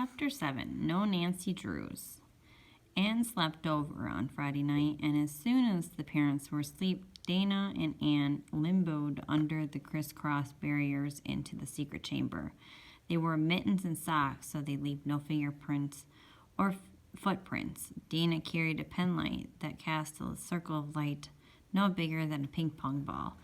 Chapter 7. No Nancy Drews. Anne slept over on Friday night, and as soon as the parents were asleep, Dana and Anne limboed under the crisscross barriers into the secret chamber. They wore mittens and socks so they'd leave no fingerprints or footprints. Dana carried a penlight that cast a circle of light no bigger than a ping-pong ball.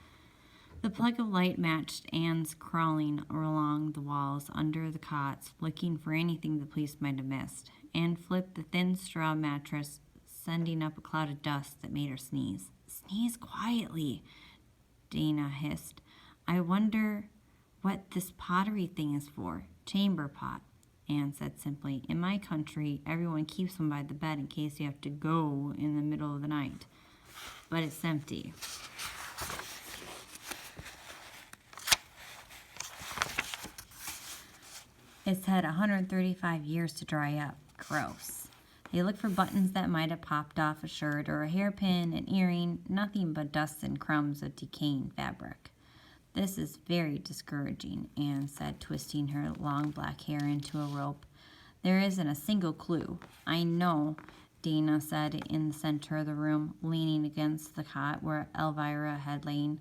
The plug of light matched Anne's crawling along the walls under the cots, looking for anything the police might have missed. Anne flipped the thin straw mattress, sending up a cloud of dust that made her sneeze. "Sneeze quietly," Dana hissed. "I wonder what this pottery thing is for." "Chamber pot," Anne said simply. "In my country, everyone keeps one by the bed in case you have to go in the middle of the night. But it's empty." It's had 135 years to dry up. Gross. They looked for buttons that might have popped off a shirt or a hairpin, an earring, nothing but dust and crumbs of decaying fabric. "This is very discouraging," Anne said, twisting her long black hair into a rope. "There isn't a single clue." "I know," Dana said in the center of the room, leaning against the cot where Elvira had lain.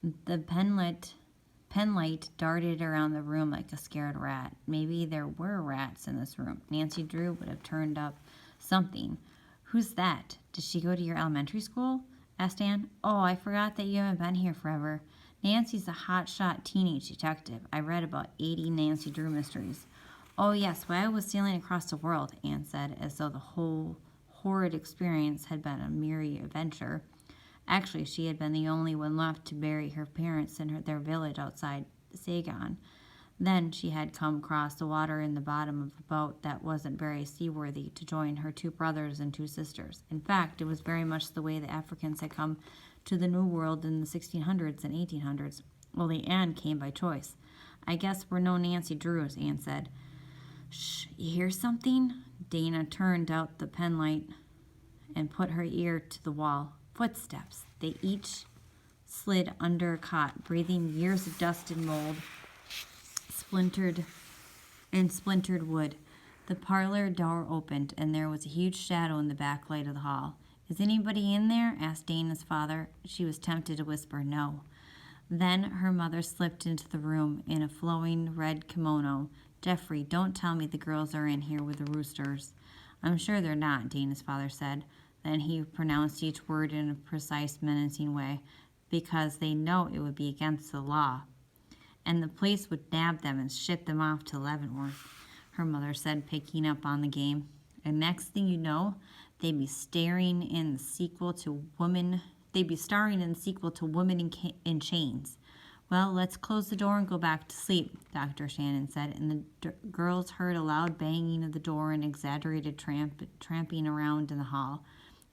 The penlight darted around the room like a scared rat. Maybe there were rats in this room. Nancy Drew would have turned up something. "Who's that? Did she go to your elementary school?" asked Anne. "Oh, I forgot that you haven't been here forever. Nancy's a hot-shot teenage detective. I read about 80 Nancy Drew mysteries." "Oh, yes, while I was sailing across the world," Anne said, as though the whole horrid experience had been a merry adventure. Actually, she had been the only one left to bury her parents in their village outside Sagon. Then she had come across the water in the bottom of a boat that wasn't very seaworthy to join her 2 brothers and 2 sisters. In fact, it was very much the way the Africans had come to the New World in the 1600s and 1800s. Only Anne came by choice. "I guess we're no Nancy Drews," Anne said. "Shh, you hear something?" Dana turned out the penlight and put her ear to the wall. Footsteps. They each slid under a cot, breathing years of dust and mold, splintered wood. The parlor door opened, and there was a huge shadow in the back light of the hall. "Is anybody in there?" asked Dana's father. She was tempted to whisper no. Then her mother slipped into the room in a flowing red kimono. "Jeffrey, don't tell me the girls are in here with the roosters." "I'm sure they're not," Dana's father said. Then he pronounced each word in a precise, menacing way, "because they know it would be against the law. And the police would nab them and ship them off to Leavenworth," her mother said, picking up on the game. "And next thing you know, they'd be starring in the sequel to Woman in Chains." "Well, let's close the door and go back to sleep," Dr. Shannon said, and the girls heard a loud banging of the door and exaggerated tramping around in the hall.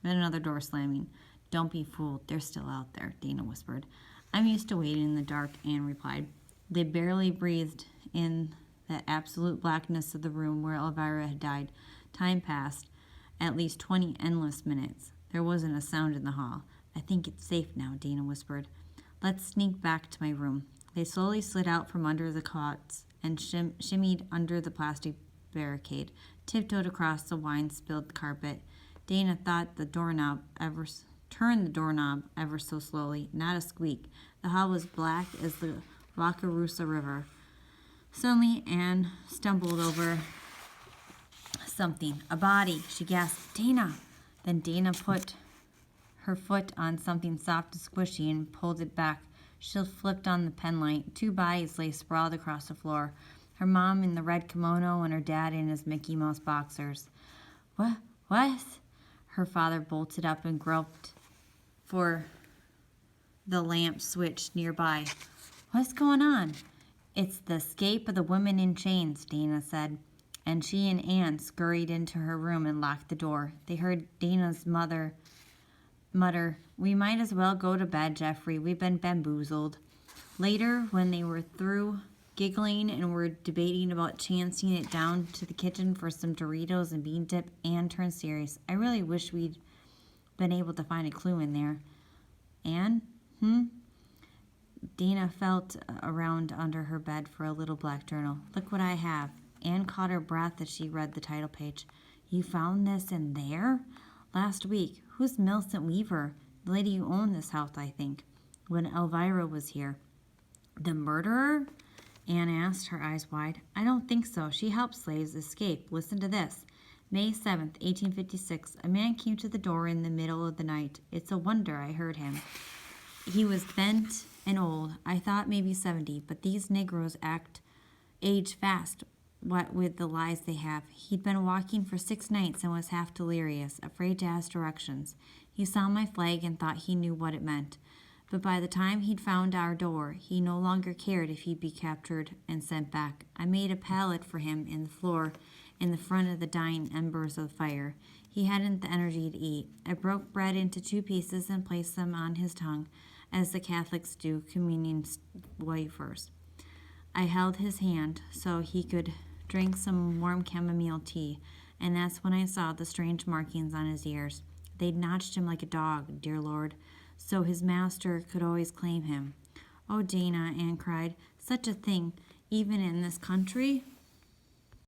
Then another door slamming. "Don't be fooled. They're still out there," Dana whispered. "I'm used to waiting in the dark," Anne replied. They barely breathed in that absolute blackness of the room where Elvira had died. Time passed, at least 20 endless minutes. There wasn't a sound in the hall. "I think it's safe now," Dana whispered. "Let's sneak back to my room." They slowly slid out from under the cots and shimmied under the plastic barricade, tiptoed across the wine-spilled carpet. Dana thought turned the doorknob ever so slowly, not a squeak. The hall was black as the Wakarusa River. Suddenly, Anne stumbled over something. "A body," she gasped. "Dana!" Then Dana put her foot on something soft and squishy and pulled it back. She flipped on the penlight. 2 bodies lay sprawled across the floor. Her mom in the red kimono and her dad in his Mickey Mouse boxers. What? Her father bolted up and groped for the lamp switch nearby. "What's going on?" "It's the escape of the woman in chains," Dana said, and she and Anne scurried into her room and locked the door. They heard Dana's mother mutter, "We might as well go to bed, Jeffrey. We've been bamboozled." Later, when they were through giggling and were debating about chancing it down to the kitchen for some Doritos and bean dip, Anne turned serious. "I really wish we'd been able to find a clue in there." "Anne? Dana felt around under her bed for a little black journal. "Look what I have." Anne caught her breath as she read the title page. You found this in there? Last week. Who's Millicent Weaver? The lady who owned this house, I think, when Elvira was here. The murderer? Anne asked, her eyes wide. I don't think so. She helped slaves escape. Listen to this. May 7th, 1856. A man came to the door in the middle of the night. It's a wonder I heard him. He was bent and old. I thought maybe 70, but these Negroes age fast, what with the lies they have. He'd been walking for 6 nights and was half delirious, afraid to ask directions. He saw my flag and thought he knew what it meant. But by the time he'd found our door, he no longer cared if he'd be captured and sent back. I made a pallet for him in the floor in the front of the dying embers of the fire. He hadn't the energy to eat. I broke bread into 2 pieces and placed them on his tongue, as the Catholics do communion wafers. I held his hand so he could drink some warm chamomile tea, and that's when I saw the strange markings on his ears. They'd notched him like a dog, dear Lord, so his master could always claim him. Oh, Dana, Anne cried, such a thing, even in this country?